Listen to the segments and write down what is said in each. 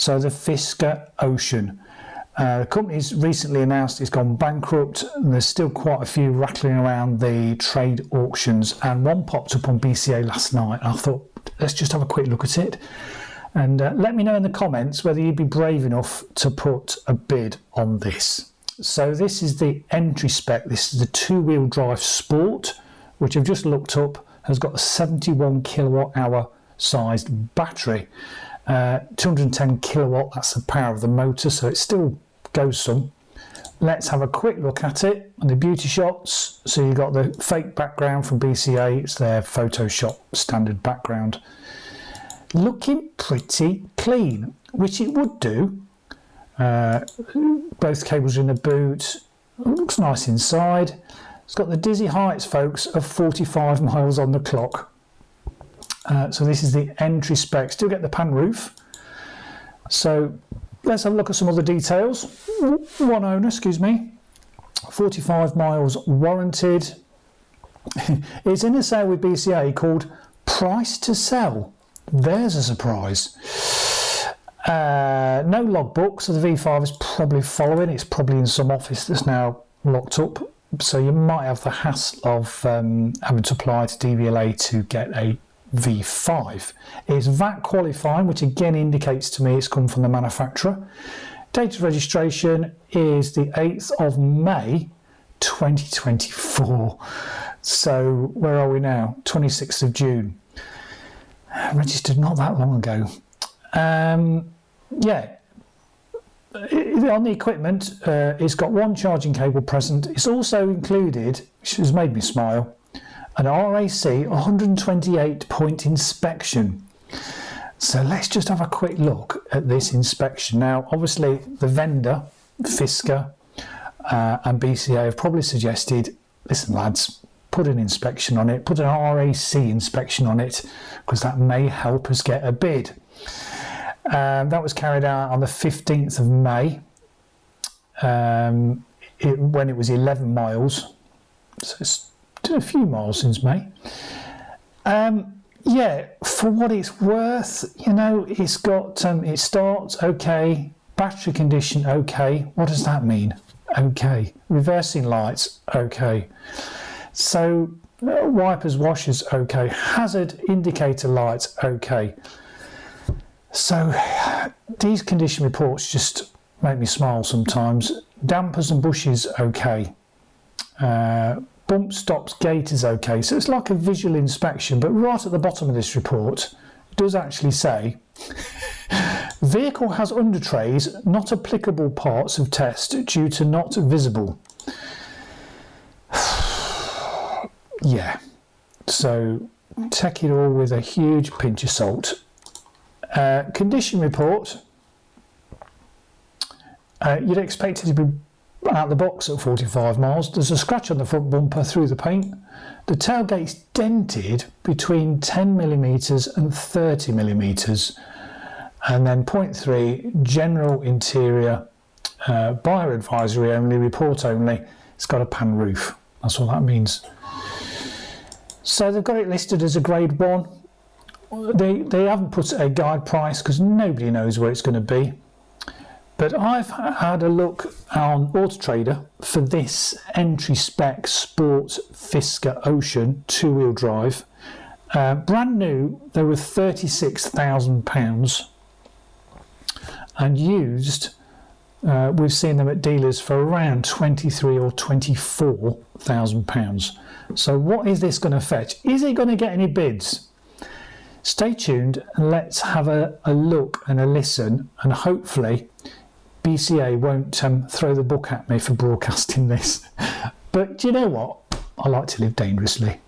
So the Fisker Ocean. The company's recently announced it's gone bankrupt, and there's still quite a few rattling around the trade auctions, and one popped up on BCA last night. I thought, let's just have a quick look at it, and let me know in the comments whether you'd be brave enough to put a bid on this. So this is the entry spec. This is the two-wheel drive Sport, which I've just looked up, has got a 71 kilowatt hour sized battery. 210 kilowatt, that's the power of the motor, so it still goes some. Let's have a quick look at it and the beauty shots. So you've got the fake background from BCA, it's their Photoshop standard background. Looking pretty clean, which it would do. Both cables in the boot, looks nice inside. It's got the dizzy heights, folks, of 45 miles on the clock. So this is the entry spec. Still get the pan roof. So let's have a look at some other details. One owner, excuse me. 45 miles warranted. It's in a sale with BCA called Price to Sell. There's a surprise. No logbook, so the V5 is probably following. It's probably in some office that's now locked up. So you might have the hassle of having to apply to DVLA to get a V5. It's VAT qualifying, which again indicates to me it's come from the manufacturer. Date of registration is the 8th of May 2024. So where are we now? 26th of June. Registered not that long ago. Yeah. On the equipment, it's got one charging cable present. It's also included, which has made me smile, an RAC 128 point inspection. So let's just have a quick look at this inspection. Now, obviously, the vendor, Fisker and BCA have probably suggested, listen lads, put an inspection on it, put an RAC inspection on it, because that may help us get a bid. That was carried out on the 15th of May, when it was 11 miles. So it's a few miles since May. Yeah, for what it's worth, you know, it's got, it starts okay, battery condition okay. What does that mean? Okay. Reversing lights okay. So wipers, washers okay. Hazard indicator lights okay. So these condition reports just make me smile sometimes. Dampers and bushes okay. Bump stops gate is okay. So it's like a visual inspection, but right at the bottom of this report it does actually say vehicle has under trays not applicable parts of test due to not visible. Yeah, so take it all with a huge pinch of salt. Condition report, you'd expect it to be out the box at 45 miles. There's a scratch on the front bumper through the paint. The tailgate's dented between 10mm and 30mm. And then point 3, general interior, buyer advisory only, report only. It's got a pan roof. That's what that means. So they've got it listed as a grade 1. They haven't put a guide price because nobody knows where it's going to be. But I've had a look on Auto Trader for this entry spec Sport Fisker Ocean two-wheel drive. Brand new, they were £36,000. And used, we've seen them at dealers for around £23,000 or £24,000. So what is this going to fetch? Is it going to get any bids? Stay tuned and let's have a look and a listen, and hopefully BCA won't throw the book at me for broadcasting this. But do you know what? I like to live dangerously.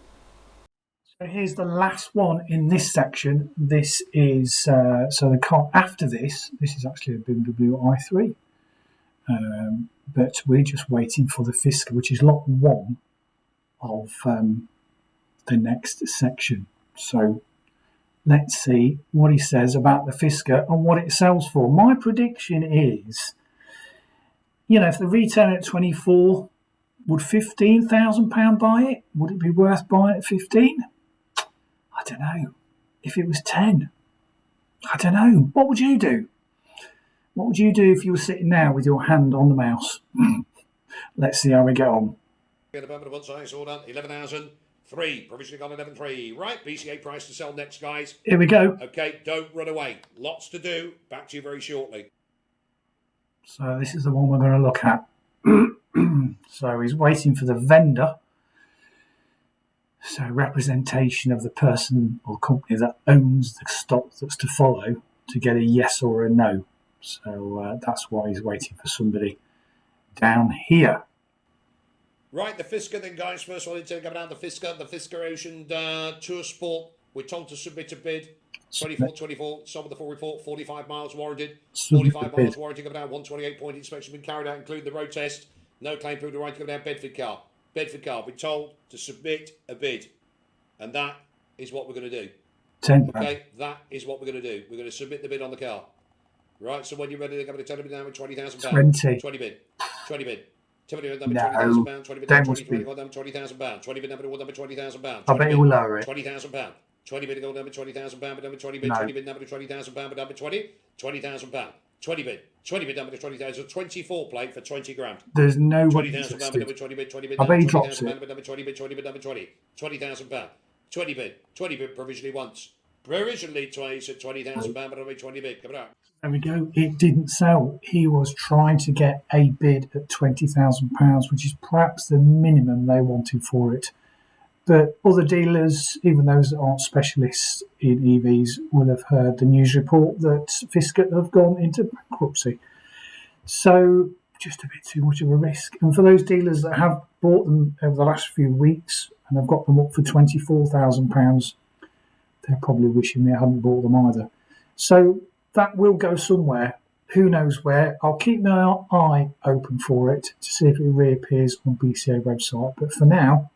So here's the last one in this section. This is, so the car after this is actually a BMW i3. But we're just waiting for the Fisker, which is lot 1 of the next section. So let's see what he says about the Fisker and what it sells for. My prediction is, you know, if the retail at 24, would £15,000 buy it? Would it be worth buying at 15? I don't know. If it was 10, I don't know. What would you do? What would you do if you were sitting now with your hand on the mouse? Let's see how we get on. Get a moment of one size, all done. 11,003. Provisionally gone 11,300. Right, BCA price to sell next, guys. Here we go. Okay, don't run away. Lots to do. Back to you very shortly. So this is the one we're going to look at. So he's waiting for the vendor. So representation of the person or company that owns the stock that's to follow to get a yes or a no. So that's why he's waiting for somebody down here. Right, the Fisker then, guys. First one into coming out, the Fisker Ocean Sport. We're told to submit a bid. 24, some of the full report, 45 miles warranted. 45 miles warranty coming out, 128 point inspection been carried out, including the road test. No claim proved the right to come down. Bedford car. We're told to submit a bid. And that is what we're going to do. 10. Okay, that is what we're going to do. We're going to submit the bid on the car. Right, so when you're ready, they're going to tell me down with £20,000. 20 bid. 20 bid. Tell me number £20,000. 20 bid. 20,000 £20,000. 20 bid number £20,000. I bet you will lower it. £20,000. 20 bid gold number £20,000, but number 20 bid. No. 20 bid number £20,000, but number £20,000. 20 bid. 20 bid number 20,000. 24 plate for 20 grand. There's no way. £20,000 number 20 bid. 20 bid. I bet he drops it. Number 20 bid. 20 bid number 20. £20,000. 20 bid. 20 bid provisionally once. Provisionally twice at £20,000, but number 20 bid. Come on. There we go. It didn't sell. He was trying to get a bid at £20,000, which is perhaps the minimum they wanted for it. But other dealers, even those that aren't specialists in EVs, will have heard the news report that Fisker have gone into bankruptcy. So just a bit too much of a risk. And for those dealers that have bought them over the last few weeks and have got them up for £24,000, they're probably wishing they hadn't bought them either. So that will go somewhere. Who knows where? I'll keep my eye open for it to see if it reappears on BCA website. But for now,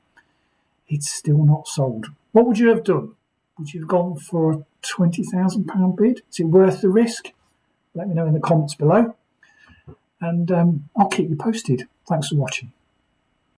it's still not sold. What would you have done? Would you have gone for a £20,000 bid? Is it worth the risk? Let me know in the comments below. And I'll keep you posted. Thanks for watching.